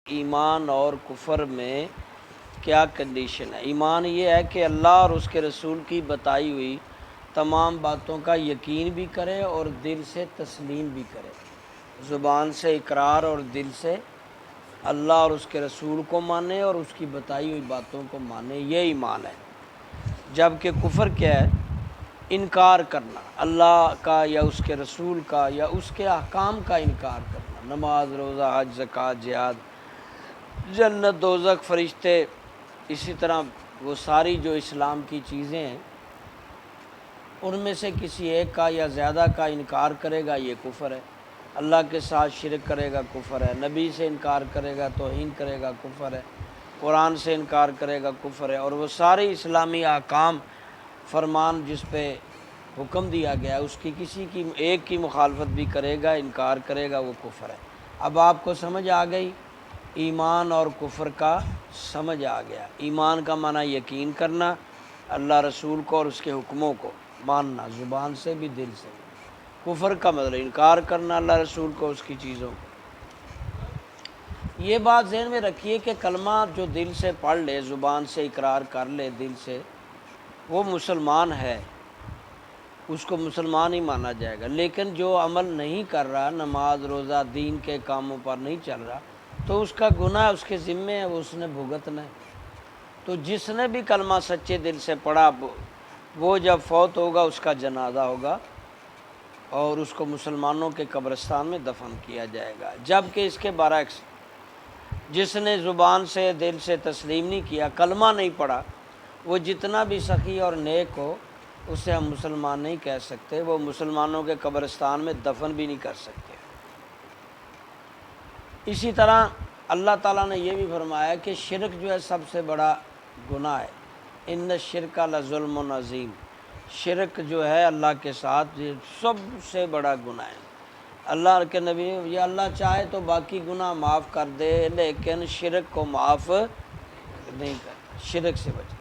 ایمان اور کفر میں کیا کنڈیشن ہے؟ ایمان یہ ہے کہ اللہ اور اس کے رسول کی بتائی ہوئی تمام باتوں کا یقین بھی کرے اور دل سے تسلیم بھی کرے، زبان سے اقرار اور دل سے اللہ اور اس کے رسول کو مانے اور اس کی بتائی ہوئی باتوں کو مانے، یہ ایمان ہے۔ جبکہ کفر کیا ہے؟ انکار کرنا اللہ کا یا اس کے رسول کا یا اس کے احکام کا انکار کرنا، نماز، روزہ، حج، زکوٰۃ، جہاد، جنت، دوزخ، فرشتے، اسی طرح وہ ساری جو اسلام کی چیزیں ہیں ان میں سے کسی ایک کا یا زیادہ کا انکار کرے گا، یہ کفر ہے۔ اللہ کے ساتھ شرک کرے گا، کفر ہے۔ نبی سے انکار کرے گا، توہین کرے گا، کفر ہے۔ قرآن سے انکار کرے گا، کفر ہے۔ اور وہ سارے اسلامی احکام، فرمان جس پہ حکم دیا گیا ہے اس کی کسی کی ایک کی مخالفت بھی کرے گا، انکار کرے گا، وہ کفر ہے۔ اب آپ کو سمجھ آ گئی ایمان اور کفر کا؟ سمجھ آ گیا۔ ایمان کا معنی یقین کرنا اللہ رسول کو اور اس کے حکموں کو ماننا، زبان سے بھی دل سے بھی۔ کفر کا مطلب انکار کرنا اللہ رسول کو، اس کی چیزوں کو۔ یہ بات ذہن میں رکھیے کہ کلمہ جو دل سے پڑھ لے، زبان سے اقرار کر لے دل سے، وہ مسلمان ہے، اس کو مسلمان ہی مانا جائے گا۔ لیکن جو عمل نہیں کر رہا، نماز، روزہ، دین کے کاموں پر نہیں چل رہا، تو اس کا گناہ اس کے ذمے ہے، وہ اس نے بھگتنا ہے۔ تو جس نے بھی کلمہ سچے دل سے پڑھا، وہ جب فوت ہوگا اس کا جنازہ ہوگا اور اس کو مسلمانوں کے قبرستان میں دفن کیا جائے گا۔ جبکہ اس کے برعکس جس نے زبان سے دل سے تسلیم نہیں کیا، کلمہ نہیں پڑھا، وہ جتنا بھی سخی اور نیک ہو اسے ہم مسلمان نہیں کہہ سکتے، وہ مسلمانوں کے قبرستان میں دفن بھی نہیں کر سکتے۔ اسی طرح اللہ تعالیٰ نے یہ بھی فرمایا کہ شرک جو ہے سب سے بڑا گناہ ہے، ان الشرک لظلم عظیم، شرک جو ہے اللہ کے ساتھ یہ سب سے بڑا گناہ ہے۔ اللہ کے نبی یہ اللہ چاہے تو باقی گناہ معاف کر دے لیکن شرک کو معاف نہیں کرتا، شرک سے بچے۔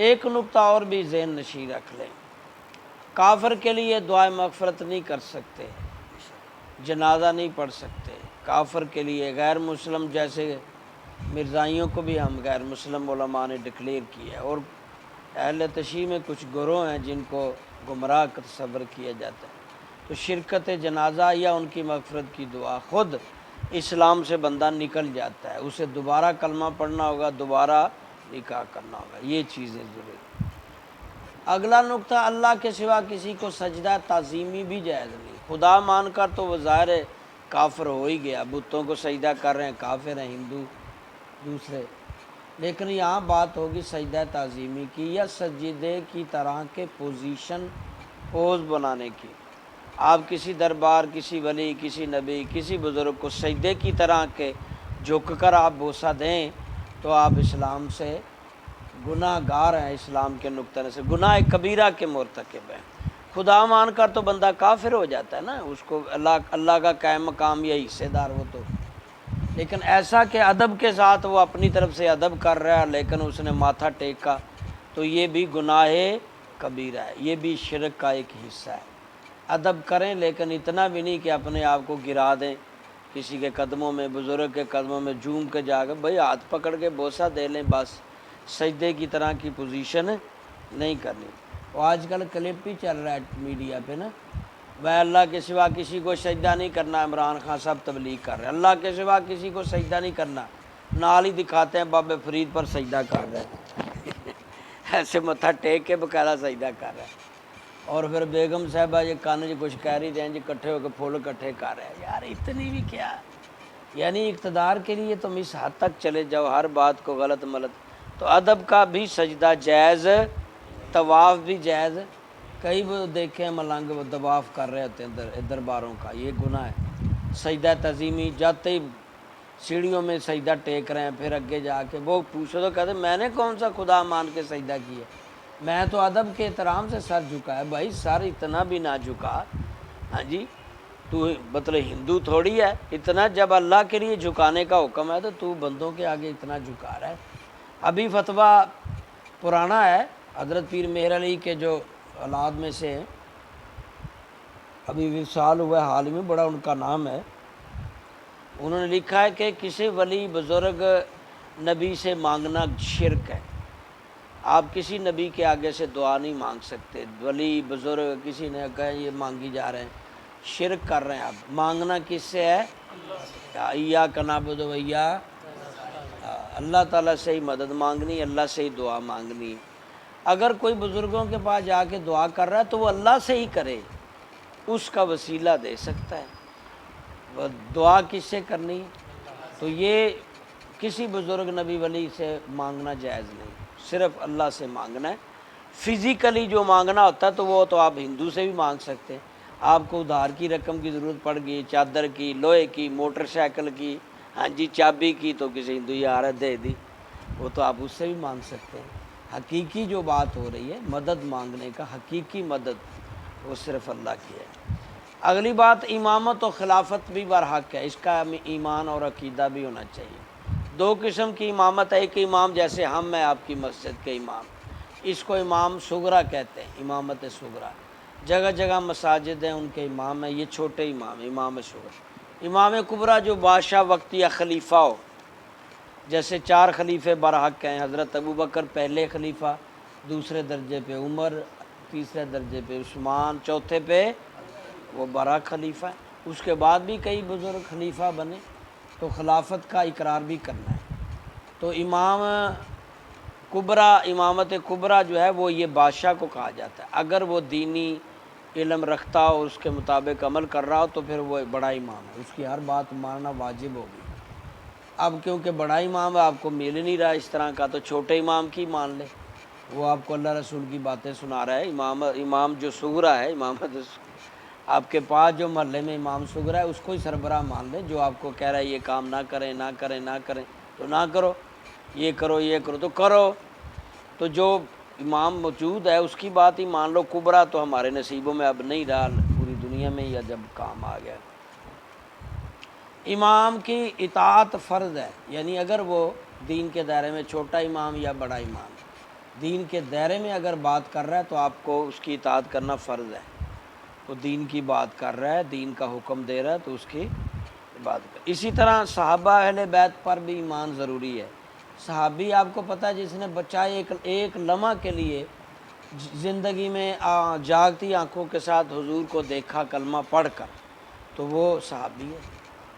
ایک نقطہ اور بھی ذہن نشین رکھ لیں، کافر کے لیے دعائے مغفرت نہیں کر سکتے، جنازہ نہیں پڑھ سکتے کافر کے لیے۔ غیر مسلم جیسے مرزائیوں کو بھی ہم غیر مسلم علماء نے ڈکلیئر کیا ہے، اور اہل تشیع میں کچھ گروہ ہیں جن کو گمراہ تصور کیا جاتا ہے۔ تو شرکت جنازہ یا ان کی مغفرت کی دعا، خود اسلام سے بندہ نکل جاتا ہے، اسے دوبارہ کلمہ پڑھنا ہوگا، دوبارہ نکاح کرنا ہوگا، یہ چیزیں ضروری۔ اگلا نقطہ، اللہ کے سوا کسی کو سجدہ تعظیمی بھی جائز نہیں۔ خدا مان کر تو وہ ظاہر ہے کافر ہو ہی گیا، بتوں کو سجدہ کر رہے ہیں، کافر ہیں ہندو دوسرے۔ لیکن یہاں بات ہوگی سجدہ تعظیمی کی یا سجدے کی طرح کے پوز بنانے کی۔ آپ کسی دربار، کسی ولی، کسی نبی، کسی بزرگ کو سجدے کی طرح کے جھک کر آپ بوسہ دیں تو آپ اسلام سے گناہ گار ہیں، اسلام کے نقطہ نظر سے گناہ کبیرہ کے مرتکب ہیں۔ خدا مان کر تو بندہ کافر ہو جاتا ہے نا، اس کو اللہ کا قائم مقام یا حصے دار وہ تو۔ لیکن ایسا کہ ادب کے ساتھ وہ اپنی طرف سے ادب کر رہا ہے لیکن اس نے ماتھا ٹیکا، تو یہ بھی گناہ کبیرہ ہے، یہ بھی شرک کا ایک حصہ ہے۔ ادب کریں لیکن اتنا بھی نہیں کہ اپنے آپ کو گرا دیں کسی کے قدموں میں، بزرگ کے قدموں میں جھوم کے جا کے بھائی ہاتھ پکڑ کے بوسہ دے لیں، بس سجدے کی طرح کی پوزیشن نہیں کرنی۔ وہ آج کل کلپ ہی چل رہا ہے میڈیا پہ نا، وہ اللہ کے سوا کسی کو سجدہ نہیں کرنا، عمران خان صاحب تبلیغ کر رہے ہیں اللہ کے سوا کسی کو سجدہ نہیں کرنا، نال ہی دکھاتے ہیں بابے فرید پر سجدہ کر رہے ہیں ایسے متھا ٹیک کے باقاعدہ سجدہ کر رہے ہیں، اور پھر بیگم صاحبہ یہ کان جی کچھ کہہ رہی تھے جی کٹھے ہو کے پھول کٹھے کر رہے ہیں۔ یار اتنی بھی کیا، یعنی اقتدار کے لیے تم اس حد تک چلے جاؤ، ہر بات کو غلط ملت۔ تو ادب کا بھی سجدہ جائز، طواف بھی جائز۔ کئی وہ دیکھیں ملنگ وہ طواف کر رہے ہوتے ہیں درباروں کا، یہ گناہ ہے۔ سجدہ تعظیمی جاتے ہی سیڑھیوں میں سجدہ ٹیک رہے ہیں، پھر اگے جا کے وہ پوچھو تو کہتے ہیں میں نے کون سا خدا مان کے سجدہ کیا، میں تو ادب کے احترام سے سر جھکا ہے۔ بھائی سر اتنا بھی نہ جھکا، ہاں جی تو مطلب ہندو تھوڑی ہے اتنا، جب اللہ کے لیے جھکانے کا حکم ہے تو بندوں کے آگے اتنا جھکا رہا ہے۔ ابھی فتویٰ پرانا ہے، حضرت پیر مہر علی کے جو اولاد میں سے ہیں، ابھی وصال ہوا ہے حال میں، بڑا ان کا نام ہے، انہوں نے لکھا ہے کہ کسی ولی بزرگ نبی سے مانگنا شرک ہے۔ آپ کسی نبی کے آگے سے دعا نہیں مانگ سکتے، ولی بزرگ کسی نے کہا یہ مانگی جا رہے ہیں، شرک کر رہے ہیں آپ۔ مانگنا کس سے ہے؟ ایاک نعبد و اللہ تعالیٰ سے ہی مدد مانگنی، اللہ سے ہی دعا مانگنی۔ اگر کوئی بزرگوں کے پاس جا کے دعا کر رہا ہے تو وہ اللہ سے ہی کرے، اس کا وسیلہ دے سکتا ہے۔ وہ دعا کس سے کرنی ہے؟ تو یہ کسی بزرگ نبی ولی سے مانگنا جائز نہیں، صرف اللہ سے مانگنا ہے۔ فزیکلی جو مانگنا ہوتا ہے تو وہ تو آپ ہندو سے بھی مانگ سکتے ہیں۔ آپ کو ادھار کی رقم کی ضرورت پڑ گئی، چادر کی، لوہے کی، موٹر سائیکل کی، ہاں جی چابی کی، تو کسی ہندو یار ہے دے دی، وہ تو آپ اس سے بھی مانگ سکتے ہیں۔ حقیقی جو بات ہو رہی ہے مدد مانگنے کا، حقیقی مدد وہ صرف اللہ کی ہے۔ اگلی بات، امامت و خلافت بھی برحق ہے، اس کا ایمان اور عقیدہ بھی ہونا چاہیے۔ دو قسم کی امامت ہے، ایک امام جیسے ہم ہیں آپ کی مسجد کے امام، اس کو امام صغرا کہتے ہیں، امامت صغرا۔ جگہ جگہ مساجد ہیں ان کے امام ہیں، یہ چھوٹے امام، امام صغرا۔ امام کبریٰ جو بادشاہ وقت یا خلیفہ ہو، جیسے 4 خلیفے برحق ہیں، حضرت ابوبکر پہلے خلیفہ، دوسرے درجے پہ عمر، تیسرے درجے پہ عثمان، چوتھے پہ وہ برحق خلیفہ ہے۔ اس کے بعد بھی کئی بزرگ خلیفہ بنے، تو خلافت کا اقرار بھی کرنا ہے۔ تو امام کبریٰ، امامت کبریٰ جو ہے وہ یہ بادشاہ کو کہا جاتا ہے۔ اگر وہ دینی علم رکھتا ہو، اس کے مطابق عمل کر رہا ہو، تو پھر وہ بڑا امام ہے، اس کی ہر بات ماننا واجب ہوگی۔ اب کیونکہ بڑا امام آپ کو مل نہیں رہا اس طرح کا، تو چھوٹے امام کی مان لے، وہ آپ کو اللہ رسول کی باتیں سنا رہا ہے۔ امام جو صغرا ہے، امامت آپ کے پاس جو محلے میں امام صغرا ہے، اس کو ہی سربراہ مان لے، جو آپ کو کہہ رہا ہے یہ کام نہ کریں نہ کریں نہ کریں تو نہ کرو، یہ کرو یہ کرو تو کرو۔ تو جو امام موجود ہے اس کی بات ہی مان لو۔ کبریٰ تو ہمارے نصیبوں میں اب نہیں رہا، پوری دنیا میں ہی جب کام آ گیا۔ امام کی اطاعت فرض ہے، یعنی اگر وہ دین کے دائرے میں چھوٹا امام یا بڑا امام دین کے دائرے میں اگر بات کر رہا ہے تو آپ کو اس کی اطاعت کرنا فرض ہے۔ وہ دین کی بات کر رہا ہے، دین کا حکم دے رہا ہے، تو اس کی بات کر۔ اسی طرح صحابہ اہل بیت پر بھی ایمان ضروری ہے۔ صحابی آپ کو پتہ ہے جس نے بچائے ایک لمحہ کے لیے زندگی میں جاگتی آنکھوں کے ساتھ حضور کو دیکھا کلمہ پڑھ کر، تو وہ صحابی ہے۔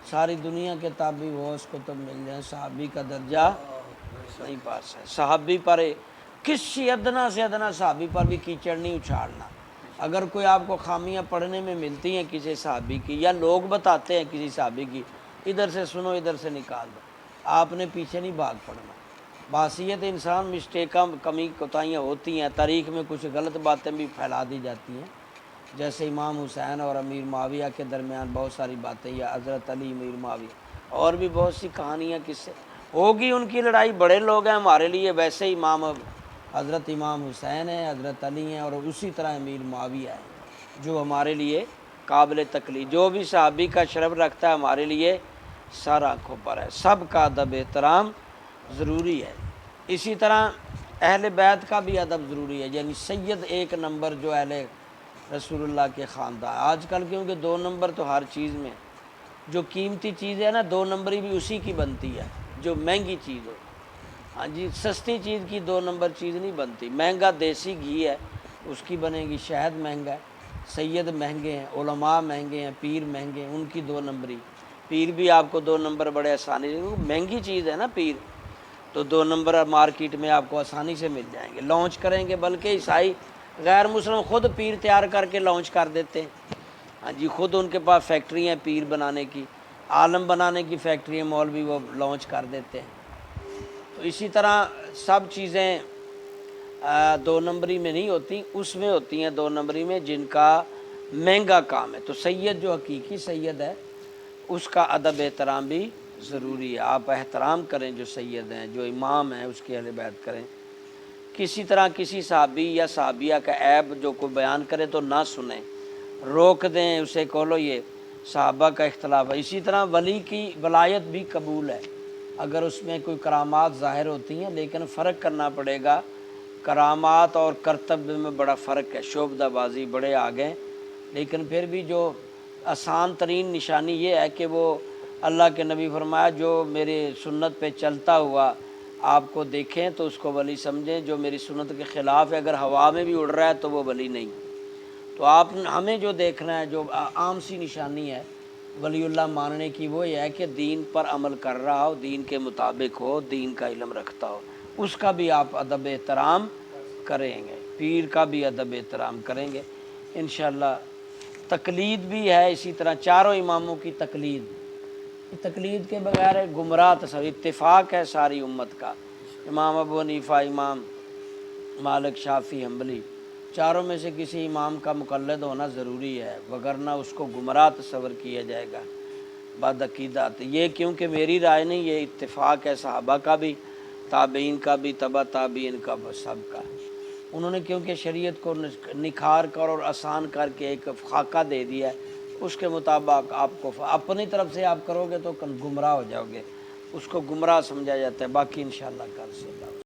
ساری دنیا کے تابع وہ اس کو تو مل جائے، صحابی کا درجہ نہیں پاس ہے۔ صحابی پر کسی ادنا سے ادنا صحابی پر بھی کیچڑ نہیں اچھالنا۔ اگر کوئی آپ کو خامیاں پڑھنے میں ملتی ہیں کسی صحابی کی، یا لوگ بتاتے ہیں کسی صحابی کی، ادھر سے سنو ادھر سے نکال دو، آپ نے پیچھے نہیں بھاگ پڑنا۔ باصیت انسان مسٹیکاں، کمی کوتاہیاں ہوتی ہیں، تاریخ میں کچھ غلط باتیں بھی پھیلا دی جاتی ہیں، جیسے امام حسین اور امیر معاویہ کے درمیان بہت ساری باتیں، یا حضرت علی امیر معاویہ، اور بھی بہت سی کہانیاں کس سے ہوگی ان کی لڑائی۔ بڑے لوگ ہیں ہمارے لیے، ویسے امام حضرت امام حسین ہیں، حضرت علی ہیں، اور اسی طرح امیر معاویہ ہیں جو ہمارے لیے قابل تقلید۔ جو بھی صحابی کا شرف رکھتا ہے ہمارے لیے سر آنکھوں پر ہے، سب کا ادب احترام ضروری ہے۔ اسی طرح اہل بیت کا بھی ادب ضروری ہے، یعنی سید ایک نمبر جو اہل رسول اللہ کے خاندان۔ آج کل کیونکہ 2 نمبر تو ہر چیز میں، جو قیمتی چیز ہے نا 2 نمبری بھی اسی کی بنتی ہے جو مہنگی چیز ہو۔ ہاں جی، سستی چیز کی 2 نمبر چیز نہیں بنتی۔ مہنگا دیسی گھی ہے اس کی بنے گی، شہد مہنگا ہے، سید مہنگے ہیں، علماء مہنگے ہیں، پیر مہنگے ہیں، ان کی 2 نمبری۔ پیر بھی آپ کو 2 نمبر بڑے آسانی سے، مہنگی چیز ہے نا پیر، تو 2 نمبر مارکیٹ میں آپ کو آسانی سے مل جائیں گے، لانچ کریں گے۔ بلکہ عیسائی غیر مسلم خود پیر تیار کر کے لانچ کر دیتے ہیں۔ ہاں جی، خود ان کے پاس فیکٹری ہیں پیر بنانے کی، عالم بنانے کی فیکٹری ہیں، مولوی وہ لانچ کر دیتے ہیں۔ تو اسی طرح سب چیزیں 2 نمبری میں نہیں ہوتی، اس میں ہوتی ہیں 2 نمبری میں جن کا مہنگا کام ہے۔ تو سید جو حقیقی سید ہے اس کا ادب احترام بھی ضروری ہے، آپ احترام کریں جو سید ہیں، جو امام ہیں اس کی اہل بیت کریں۔ کسی طرح کسی صحابی یا صحابیہ کا عیب جو کوئی بیان کرے تو نہ سنیں، روک دیں اسے، کہو یہ صحابہ کا اختلاف ہے۔ اسی طرح ولی کی ولایت بھی قبول ہے اگر اس میں کوئی کرامات ظاہر ہوتی ہیں، لیکن فرق کرنا پڑے گا، کرامات اور کرتب میں بڑا فرق ہے۔ شعبدہ بازی بڑے آگے، لیکن پھر بھی جو آسان ترین نشانی یہ ہے کہ وہ اللہ کے نبی فرمایا جو میری سنت پہ چلتا ہوا آپ کو دیکھیں تو اس کو ولی سمجھیں، جو میری سنت کے خلاف ہے اگر ہوا میں بھی اڑ رہا ہے تو وہ ولی نہیں۔ تو آپ ہمیں جو دیکھنا ہے، جو عام سی نشانی ہے ولی اللہ ماننے کی، وہ یہ ہے کہ دین پر عمل کر رہا ہو، دین کے مطابق ہو، دین کا علم رکھتا ہو، اس کا بھی آپ ادب احترام کریں گے، پیر کا بھی ادب احترام کریں گے انشاءاللہ۔ تقلید بھی ہے اسی طرح، چاروں اماموں کی تقلید، تقلید کے بغیر گمراہ تصور، اتفاق ہے ساری امت کا، امام ابو حنیفہ، امام مالک، شافعی، حنبلی، چاروں میں سے کسی امام کا مقلد ہونا ضروری ہے، وگرنہ اس کو گمراہ تصور کیا جائے گا بعد عقیدت۔ یہ کیونکہ میری رائے نہیں، یہ اتفاق ہے صحابہ کا بھی، تابعین کا بھی، تبع تابعین کا، سب کا۔ انہوں نے کیونکہ شریعت کو نکھار کر اور آسان کر کے ایک خاکہ دے دیا ہے، اس کے مطابق آپ کو اپنی طرف سے آپ کرو گے تو گمراہ ہو جاؤ گے، اس کو گمراہ سمجھا جاتا ہے۔ باقی انشاءاللہ کل سے